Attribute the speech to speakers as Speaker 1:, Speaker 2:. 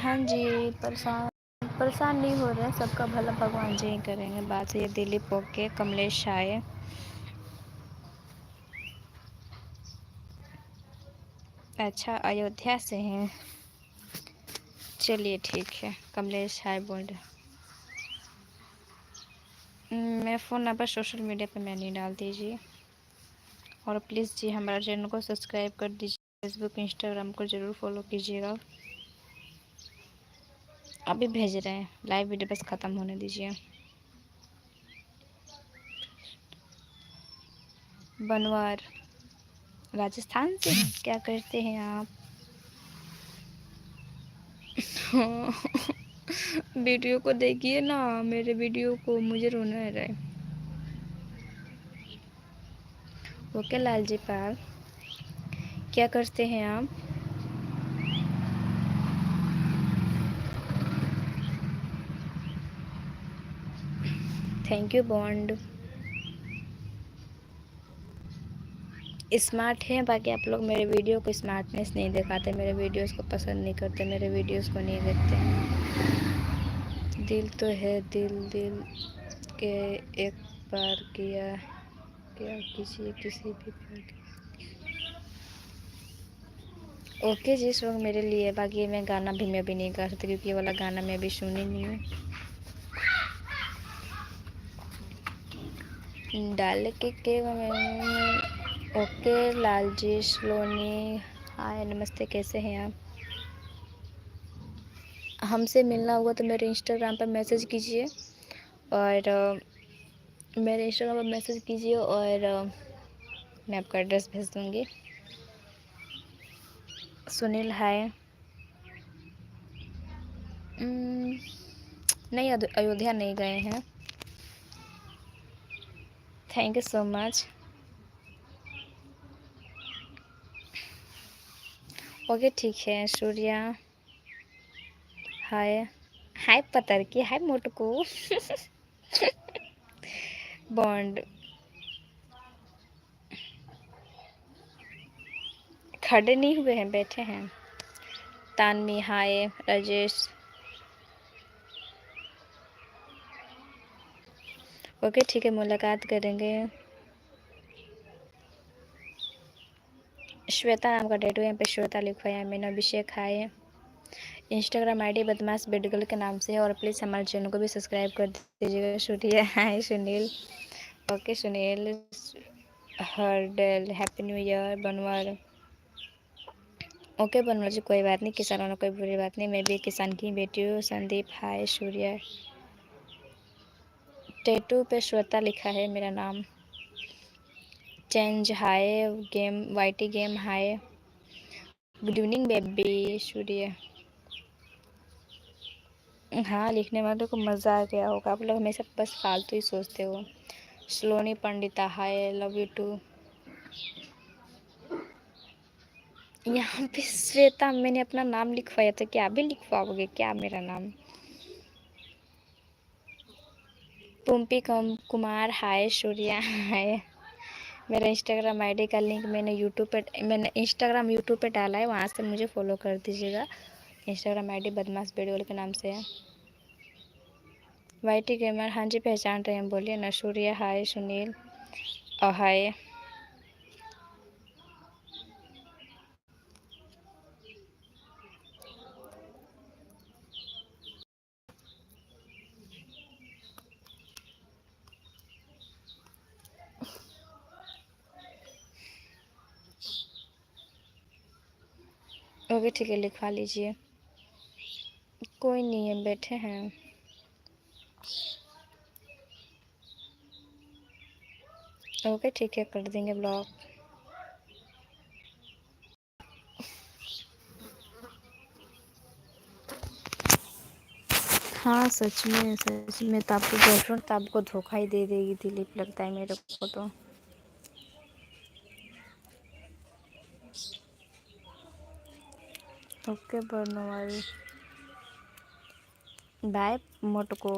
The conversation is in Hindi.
Speaker 1: हाँ जी, परेशान परेशान नहीं हो रहे हैं, सबका भला भगवान जी ही करेंगे। बात ये दिलीप ओके, कमलेश आए। अच्छा, अयोध्या से हैं। चलिए ठीक है, कमलेश हाय बोल रहे। मैं फ़ोन नंबर सोशल मीडिया पे मैं नहीं डाल दीजिए। और प्लीज़ जी हमारा चैनल को सब्सक्राइब कर दीजिए। फेसबुक इंस्टाग्राम को ज़रूर फॉलो कीजिएगा। अभी भेज रहे हैं, लाइव वीडियो बस ख़त्म होने दीजिए। बनवार राजस्थान से क्या करते हैं आप? वीडियो को देखिए ना, मेरे वीडियो को, मुझे रोना आ रहा है। ओके लाल जी पाल, क्या करते हैं आप? Thank you bond. स्मार्ट है, बाकी आप लोग मेरे वीडियो को स्मार्टनेस नहीं दिखाते, मेरे वीडियोस को पसंद नहीं करते, मेरे वीडियोस को नहीं देखते हैं। दिल तो है, दिल दिल के एक बार किया क्या किसी किसी भी प्यार के। ओके जी, सॉन्ग मेरे लिए, बाकी मैं गाना भी मैं अभी नहीं गा सकती क्योंकि ये वाला गाना मैं अभी सुनी नहीं हूँ। डाल के ओके लाल जी सलोनी हाय नमस्ते, कैसे हैं आप? हमसे मिलना होगा तो मेरे इंस्टाग्राम पर मैसेज कीजिए और मेरे इंस्टाग्राम पर मैसेज कीजिए और मैं आपका एड्रेस भेज दूँगी। सुनील हाय। नहीं, अयोध्या नहीं गए हैं। Thank you so much. Okay ठीक है। सूर्या हाय। हाय पतर की, हाय मोटको। बॉन्ड खड़े नहीं हुए हैं, बैठे हैं। तानवी हाय। राजेश ओके ठीक है, मुलाकात करेंगे। श्वेता नाम का टैटू यहाँ पे श्वेता लिखा है। मीना अभिषेक हाय। इंस्टाग्राम आईडी बदमाश बेडगल के नाम से है और प्लीज़ हमारे चैनल को भी सब्सक्राइब कर दीजिएगा। सूर्या हाय। सुनील ओके सुनील हर्डल happy new year. Banwar okay Banwar ji, कोई बात नहीं, किसानों ने कोई बुरी बात नहीं, मैं भी किसान की बेटी हूँ। संदीप हाय। सूर्या टैटू पे श्वेता लिखा है मेरा नाम। Change hi. Game YT game hi. Good evening baby. Surya हाँ, लिखने वालों को मज़ा आ गया होगा, आप लोग हमेशा बस फालतू ही सोचते हो। सलोनी पंडिता हाय, लव यू टू। यहाँ पे श्वेता, मैंने अपना नाम लिखवाया था, क्या भी लिखवाओगे क्या मेरा नाम? पुम्पी कुमार हाय। सूर्या हाय। मेरा इंस्टाग्राम आईडी का लिंक मैंने इंस्टाग्राम यूट्यूब पे डाला है, वहाँ से मुझे फॉलो कर दीजिएगा। इंस्टाग्राम आईडी बदमाश बेडोल के नाम से है। वाईटी गेमर हाँ जी, पहचान रहे हैं, बोलिए ना। सूर्या हाय। सुनील हाय। ओके ठीक है, लिखवा लीजिए। कोई नहीं है, बैठे हैं। ओके ठीक है, कर देंगे ब्लॉग। हाँ सच में तो आपकी गर्लफ्रेंड तो आपको धोखा ही दे देगी दिलीप, लगता है मेरे को तो। Okay Banwari bye मोटको।